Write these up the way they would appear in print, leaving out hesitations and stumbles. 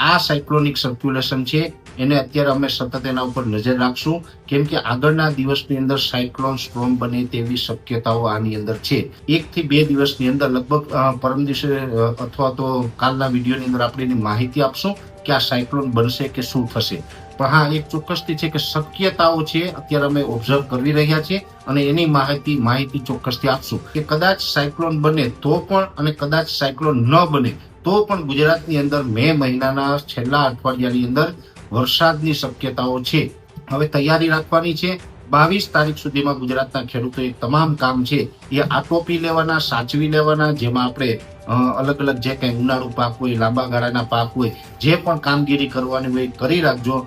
આ cyclonic circulation છે એને અત્યારે અમે સતત એના ઉપર નજર રાખશું, કેમ કે આગળના દિવસની અંદર સાયક્લોન સ્ટ્રોમ બને તેવી શક્યતાઓ આની અંદર છે. 1 થી 2 દિવસની અંદર લગભગ પરમ દિવસે અથવા તો કાલના વિડીયોની અંદર આપણે એની માહિતી આપશું કે આ સાયક્લોન બનશે કે શું થશે. પણ હા, એક ચોક્કસથી છે કે શક્યતાઓ છે અત્યારે અમે ઓબ્ઝર્વ કરી રહ્યા છીએ અને એની માહિતી ચોક્કસથી આપશું કે કદાચ સાયક્લોન બને તો પણ અને કદાચ સાયક્લોન ન બને તો પણ ગુજરાતની અંદર મે મહિનાના છેલ્લા અઠવાડિયાની અંદર વરસાદની શક્યતાઓ છે. હવે તૈયારી રાખવાની છે. 22 તારીખ સુધીમાં ગુજરાતના ખેડૂતોએ તમામ કામ છે એ આટોપી લેવાના, સાચવી લેવાના, જેમાં આપણે અલગ અલગ જે કંઈ ઉનાળુ પાક હોય, લાંબા ગાળાના પાક હોય, જે પણ કામગીરી કરવાની હોય કરી રાખજો.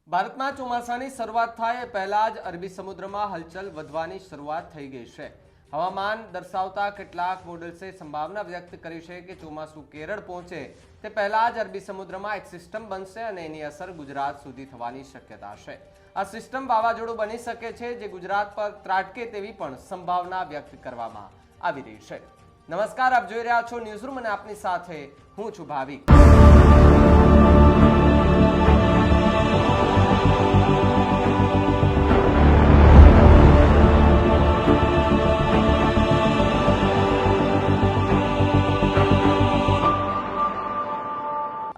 ભારતમાં ચોમાસાની શરૂઆત થાય એ પહેલા જ અરબી સમુદ્રમાં હલચલ વધવાની શરૂઆત થઈ ગઈ છે. હવામાન દર્શાવતા કેટલાક મોડેલ્સે સંભાવના વ્યક્ત કરી છે કે ચોમાસું કેરળ પહોંચે તે પહેલા જ અરબી સમુદ્રમાં એક સિસ્ટમ બનશે અને એની અસર ગુજરાત સુધી થવાની શક્યતા છે. આ સિસ્ટમ વાવાઝોડું બની શકે છે જે ગુજરાત પર ત્રાટકે તેવી પણ સંભાવના વ્યક્ત કરવામાં આવી રહી છે. નમસ્કાર, આપ જોઈ રહ્યા છો ન્યૂઝરૂમ અને આપની સાથે હું છું ભાવિક.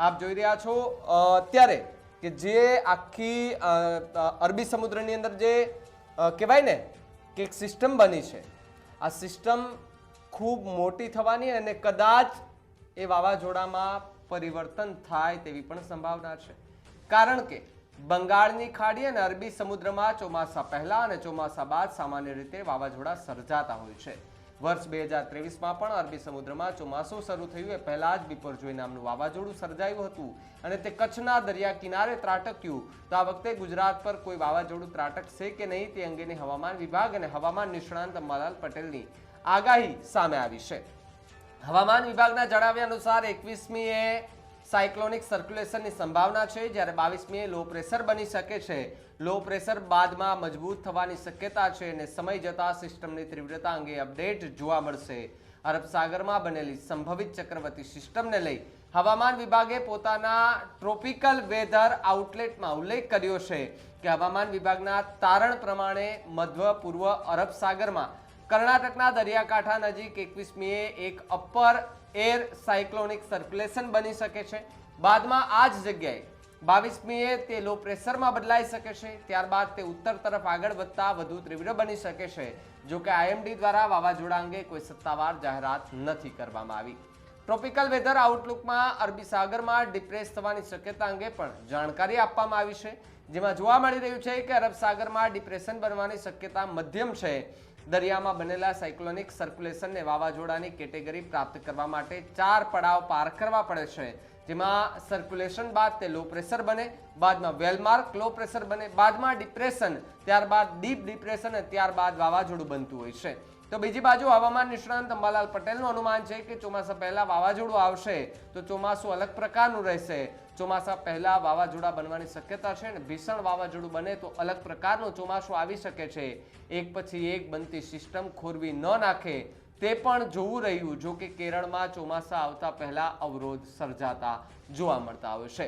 આપ જોઈ રહ્યા છો અત્યારે કે જે આખી અરબી સમુદ્રની અંદર જે કહેવાય ને કે એક સિસ્ટમ બની છે, આ સિસ્ટમ ખૂબ મોટી થવાની અને કદાચ એ વાવાઝોડામાં પરિવર્તન થાય તેવી પણ સંભાવના છે. કારણ કે બંગાળની ખાડી અને અરબી સમુદ્રમાં ચોમાસા પહેલા અને ચોમાસા બાદ સામાન્ય રીતે વાવાઝોડા સર્જાતા હોય છે. વર્ષ 2023માં પણ અરબી સમુદ્રમાં ચોમાસું શરૂ થયું એ પહેલા જ બિપરજોય નામનું વાવાઝોડું સર્જાયું હતું અને તે કચ્છના દરિયા કિનારે ત્રાટક્યું. તો આ વખતે ગુજરાત પર કોઈ વાવાઝોડું ત્રાટકશે કે નહીં તે અંગેની હવામાન વિભાગ અને હવામાન નિષ્ણાંત અંબાલાલ પટેલની આગાહી સામે આવી છે. હવામાન વિભાગના જણાવ્યા અનુસાર 21મીએ સાયક્લોનિક સર્ક્યુલેશનની સંભાવના છે, જ્યારે 22મીએ લો પ્રેશર બની શકે છે. લો પ્રેશર બાદમાં મજબૂત થવાની શક્યતા છે અને સમય જતા સિસ્ટમની તીવ્રતા અંગે અપડેટ જોવા મળશે. અરબ સાગરમાં બનેલી સંભવિત ચક્રવર્તી સિસ્ટમને લઈ હવામાન વિભાગે પોતાના ટ્રોપિકલ વેધર આઉટલેટમાં ઉલ્લેખ કર્યો છે કે હવામાન વિભાગના તારણ પ્રમાણે મધ્ય પૂર્વ અરબ સાગરમાં કર્ણાટકના દરિયાકાંઠા નજીક 21મીએ એક અપર એર સાયક્લોનિક સર્ક્યુલેશન બની શકે છે. બાદમાં આ જ જગ્યાએ 22મીએ તે લો પ્રેશરમાં બદલાઈ શકે છે. ત્યારબાદ તે ઉત્તર તરફ આગળ વધતા વધુ તીવ્ર બની શકે છે. જો કે આઈએમડી દ્વારા વાવાઝોડા અંગે કોઈ સત્તાવાર જાહેરાત નથી કરવામાં આવી. ટ્રોપિકલ વેધર આઉટલુકમાં અરબી સાગરમાં ડિપ્રેસ થવાની શક્યતા અંગે પણ જાણકારી આપવામાં આવી છે, જેમાં જોવા મળી રહ્યું છે કે અરબ સાગરમાં ડિપ્રેશન બનવાની શક્યતા મધ્યમ છે. દરિયામાં બનેલા સાયક્લોનિક સર્ક્યુલેશનને વાવાઝોડાની કેટેગરી પ્રાપ્ત કરવા માટે 4 પડાવ પાર કરવા પડે છે, જેમાં સર્ક્યુલેશન બાદ તે લો પ્રેશર બને, બાદમાં વેલમાર્ક લો પ્રેશર બને, બાદમાં ડિપ્રેશન, ત્યારબાદ ડીપ ડિપ્રેશન અને ત્યારબાદ વાવાઝોડું બનતું હોય છે. તો બીજી બાજુ હવામાન નિષ્ણાંત અંબાલાલ પટેલનું અનુમાન છે કે ચોમાસા પહેલા વાવાઝોડું આવશે તો ચોમાસું અલગ પ્રકારનું રહેશે. ચોમાસા પહેલા વાવાઝોડા બનવાની શક્યતા છે અને ભીષણ વાવાઝોડું બને તો અલગ પ્રકારનું ચોમાસું આવી શકે છે. એક પછી એક બનતી સિસ્ટમ ખોરવી ન નાખે તે પણ જોવું રહ્યું. જો કે કેરળમાં ચોમાસા આવતા પહેલા અવરોધ સર્જાતા જોવા મળતા હોય છે.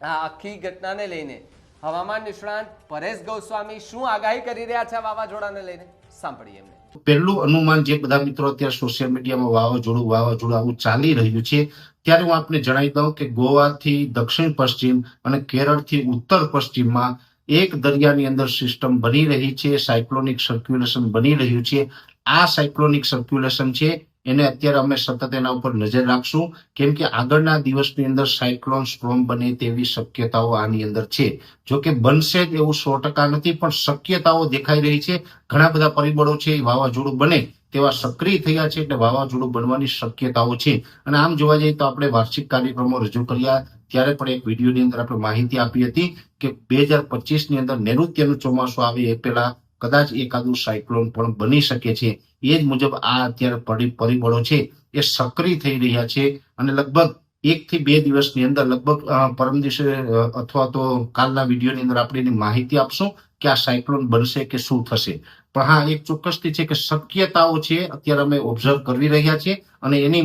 આ આખી ઘટનાને લઈને હવામાન નિષ્ણાંત પરેશ ગોસ્વામી શું આગાહી કરી રહ્યા છે વાવાઝોડાને લઈને, સાંભળીએ એમને. પહેલું અનુમાન જે બધા મિત્રો અત્યારે સોશિયલ મીડિયામાં વાવાઝોડું આવું ચાલી રહ્યું છે, ત્યારે હું આપને જણાવી દઉં કે ગોવાથી દક્ષિણ પશ્ચિમ અને કેરળથી ઉત્તર પશ્ચિમમાં એક દરિયાની અંદર સિસ્ટમ બની રહી છે, સાયક્લોનિક સર્ક્યુલેશન બની રહ્યું છે. આ સાયક્લોનિક સર્ક્યુલેશન છે એને અત્યારે અમે સતત એના ઉપર નજર રાખશું, કેમ કે આગળના દિવસની અંદર સાયક્લોન સ્ટ્રોમ બને તેવી શક્યતાઓ આની અંદર છે. જો કે બનશે જ એવું 100% નથી, પણ શક્યતાઓ દેખાઈ રહી છે. ઘણા બધા પરિબળો છે એ વાવાઝોડું બને તેવા સક્રિય થયા છે, એટલે વાવાઝોડું બનવાની શક્યતાઓ છે. અને આમ જોવા જઈએ તો આપણે વાર્ષિક કાર્યક્રમો રજૂ કર્યા ત્યારે પણ એક વિડીયોની અંદર આપણે માહિતી આપી હતી કે 2025ની અંદર નૈઋત્યનું ચોમાસું આવે એ પહેલા કદાચ એકાદું સાયક્લોન પણ બની શકે છે. એ જ મુજબ આ અત્યારે પરિબળો છે એ સક્રિય થઈ રહ્યા છે અને લગભગ 1 થી 2 દિવસની અંદર લગભગ પરમ દિવસે અથવા તો કાલના વિડીયોની અંદર આપણે એની માહિતી આપશું કે આ સાયક્લોન બનશે કે શું થશે. પણ હા, એક ચોક્કસથી છે કે શક્યતાઓ છે અત્યારે અમે ઓબ્ઝર્વ કરી રહ્યા છીએ અને એની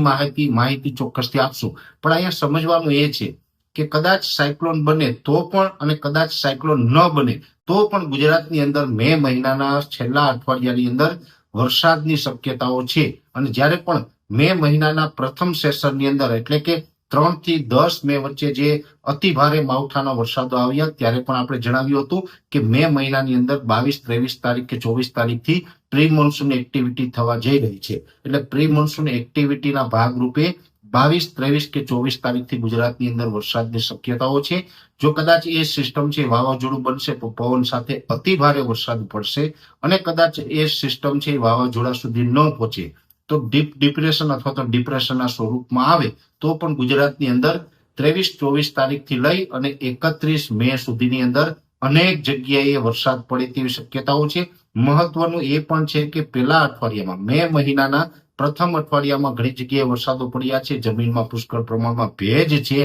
માહિતી ચોક્કસથી આપશું. પણ અહીંયા સમજવાનું એ છે કે કદાચ સાયક્લોન બને તો પણ અને કદાચ સાયક્લોન ન બને તો પણ ગુજરાતની અંદર મે મહિનાના છેલ્લા અઠવાડિયાની અંદર વરસાદની શક્યતાઓ છે. અને જ્યારે પણ મે મહિનાના પ્રથમ સેશનની અંદર એટલે કે 3 થી 10 મે વચ્ચે જે અતિ ભારે માવઠાના વરસાદો આવ્યા ત્યારે પણ આપણે જણાવ્યું હતું કે મે મહિનાની અંદર 22, 23 તારીખ કે 24 તારીખથી પ્રી મોન્સૂન એક્ટિવિટી થવા જઈ રહી છે. એટલે પ્રી મોન્સૂન એક્ટિવિટીના ભાગરૂપે 22, 23 કે 24 તારીખથી ગુજરાતની અંદર વરસાદની શક્યતાઓ છે. જો કદાચ એ સિસ્ટમ છે વાવાઝોડું બનશે તો પવન સાથે અતિ ભારે વરસાદ પડશે અને કદાચ એ સિસ્ટમ છે વાવાઝોડા સુધી ન પહોંચે તો ડીપ ડિપ્રેશન અથવા તો ડિપ્રેશનના સ્વરૂપમાં આવે તો પણ ગુજરાતની અંદર 23-24 તારીખથી લઈ અને 31 મે સુધીની અંદર અનેક જગ્યાએ વરસાદ પડે તેવી શક્યતાઓ છે. મહત્વનું એ પણ છે કે પહેલા અઠવાડિયામાં મે મહિનાના પ્રથમ અઠવાડિયામાં ઘણી જગ્યાએ વરસાદો પડ્યા છે. જમીનમાં પુષ્કળ પ્રમાણમાં ભેજ છે,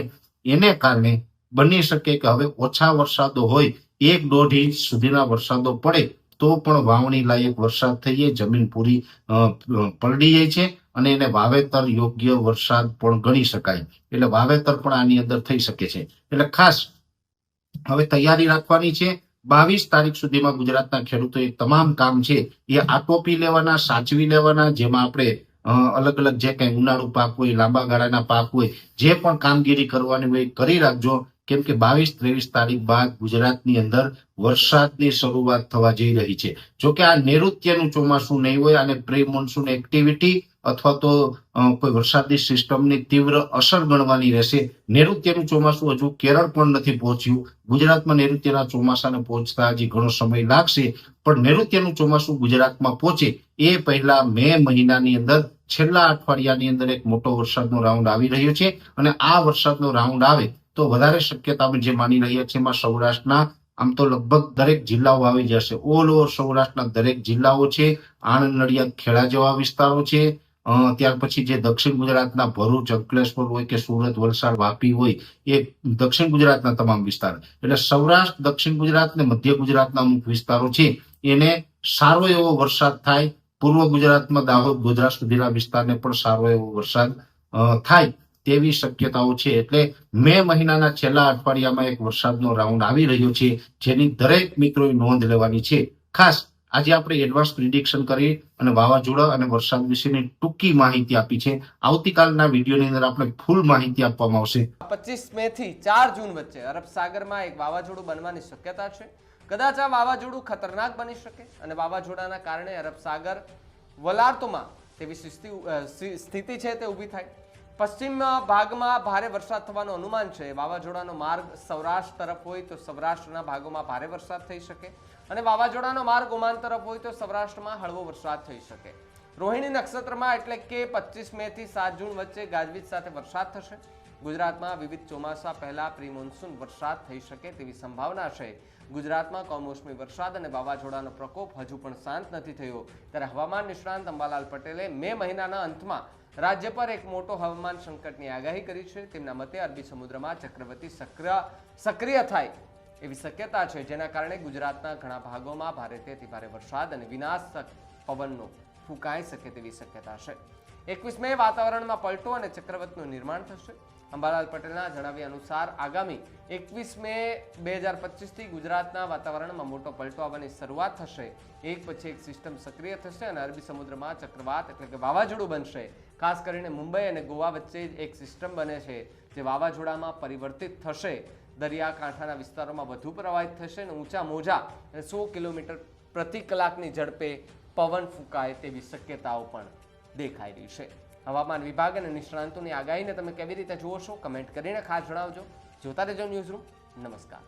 એને કારણે બની શકે કે હવે ઓછા વરસાદો હોય 1-1.5 ઇંચ સુધીના વરસાદો પડે તો પણ વાવણી લાયક વરસાદ થઈ જાય, જમીન પૂરી પલળી જાય છે અને એને વાવેતર યોગ્ય વરસાદ પણ ગણી શકાય. એટલે વાવેતર પણ આની અંદર થઈ શકે છે. એટલે ખાસ હવે તૈયારી રાખવાની છે. 22 તારીખ સુધીમાં ગુજરાતના ખેડૂતોએ તમામ કામ છે એ આટોપી લેવાના, સાચવી લેવાના. જેમાં આપણે અલગ અલગ જે કઈ ઉનાળુ પાક હોય, લાંબા ગાળાના પાક હોય, જે પણ કામગીરી કરવાની હોય કરી રાખજો. કેમ કે 22-23 તારીખ બાદ ગુજરાતની અંદર વરસાદની શરૂઆત થવા જઈ રહી છે. જોકે આ નૈઋત્યનું ચોમાસું નહીં હોય, અને પ્રી મોન્સૂન એક્ટિવિટી અથવા તો કોઈ વરસાદની સિસ્ટમની તીવ્ર અસર ગણવાની રહેશે. નૈઋત્યનું ચોમાસું હજુ કેરળ પણ નથી પહોંચ્યું. ગુજરાતમાં નૈઋત્યના ચોમાસાને પહોંચતા હજી ઘણો સમય લાગશે, પણ નૈઋત્યનું ચોમાસું ગુજરાતમાં પહોંચે એ પહેલા મે મહિનાની અંદર છેલ્લા અઠવાડિયાની અંદર એક મોટો વરસાદનો રાઉન્ડ આવી રહ્યો છે. અને આ વરસાદનો રાઉન્ડ આવે તો વધારે શક્યતા અમે જે માની રહ્યા છીએ એમાં સૌરાષ્ટ્રના આમ તો લગભગ દરેક જિલ્લાઓ આવી જશે. ઓલ ઓવર સૌરાષ્ટ્રના દરેક જિલ્લાઓ છે. આણંદ, નડિયાદ, ખેડા જેવા વિસ્તારો છે. ત્યાર પછી જે દક્ષિણ ગુજરાતના ભરૂચ, અંકલેશ્વર હોય કે સુરત, વલસાડ, વાપી હોય, એ દક્ષિણ ગુજરાતના તમામ વિસ્તાર. એટલે સૌરાષ્ટ્ર, દક્ષિણ ગુજરાત ને મધ્ય ગુજરાતના અમુક વિસ્તારો છે એને સારો એવો વરસાદ થાય. પૂર્વ ગુજરાતમાં દાહોદ, ગોધરા સુધીના વિસ્તારને પણ સારો એવો વરસાદ થાય તેવી શક્યતાઓ છે. એટલે મે મહિનાના છેલ્લા અઠવાડિયામાં એક વરસાદનો રાઉન્ડ આવી રહ્યો છે, જેની દરેક મિત્રોએ નોંધ લેવાની છે. ખાસ આજે આપણે એડવાન્સ પ્રિડિક્શન કરી અને વાવાઝોડા અને વરસાદ વિશેની ટૂંકી માહિતી આપી છે. આવતીકાલના વિડીયોની અંદર આપણે ફૂલ માહિતી આપવામાં આવશે. 25 મે થી 4 જૂન વચ્ચે અરબ સાગરમાં એક વાવાઝોડું બનવાની શક્યતા છે. કદાચ આ વાવાઝોડું ખતરનાક બની શકે અને વાવાઝોડાના કારણે અરબ સાગર વલાર્તોમાં તેવી સ્થિતિ છે તે ઊભી થાય. પશ્ચિમ ભાગમાં ભારે વરસાદ થવાનું અનુમાન છે. વાવાઝોડાનો માર્ગ સૌરાષ્ટ્ર તરફ હોય તો સૌરાષ્ટ્રના ભાગોમાં ભારે વરસાદ થઈ શકે અને વાવાઝોડાનો માર્ગ ઓમાન તરફ હોય તો સૌરાષ્ટ્રમાં હળવો વરસાદ થઈ શકે. રોહિણી નક્ષત્રમાં એટલે કે 25 મે થી 7 જૂન વચ્ચે ગાજવીજ સાથે વરસાદ થશે. ગુજરાતમાં વિવિધ ચોમાસા પહેલા પ્રી મોન્સૂન વરસાદ થઈ શકે તેવી સંભાવના છે. ગુજરાતમાં કમોસમી વરસાદ અને વાવાઝોડાનો પ્રકોપ હજુ પણ શાંત નથી થયો, ત્યારે હવામાન નિષ્ણાંત અંબાલાલ પટેલે મે મહિનાના અંતમાં રાજ્ય પર એક મોટો હવામાન સંકટની આગાહી કરી છે. તેમના મતે અરબી સમુદ્રમાં ચક્રવાતી સક્રિય થાય એવી શક્યતા છે, જેના કારણે ગુજરાતના ઘણા ભાગોમાં ભારેથી અતિ ભારે વરસાદ અને વિનાશક પવનનો ફૂંકાઈ શકે તેવી શક્યતા છે. 21 મે વાતાવરણમાં પલટો અને ચક્રવાતનું નિર્માણ થશે. અંબાલાલ પટેલના જણાવ્યા અનુસાર આગામી 21 મે 2025 થી ગુજરાતના વાતાવરણમાં મોટો પલટો આવવાની શરૂઆત થશે. એક પછી એક સિસ્ટમ સક્રિય થશે અને અરબી સમુદ્રમાં ચક્રવાત એટલે કે વાવાઝોડું બનશે. ખાસ કરીને મુંબઈ અને ગોવા વચ્ચે એક સિસ્ટમ બને છે જે વાવાઝોડામાં પરિવર્તિત થશે. દરિયાકાંઠાના વિસ્તારોમાં વધુ પ્રવાહિત થશે અને ઊંચા મોજા 100 કિલોમીટર પ્રતિ કલાકની ઝડપે પવન ફૂંકાય તેવી શક્યતાઓ પણ દેખાઈ રહી છે. હવામાન વિભાગ અને નિષ્ણાંતોની આગાહીને તમે કેવી રીતે જુઓ છો, કમેન્ટ કરીને ખાસ જણાવજો. જોતા રહેજો ન્યૂઝરૂમ. નમસ્કાર.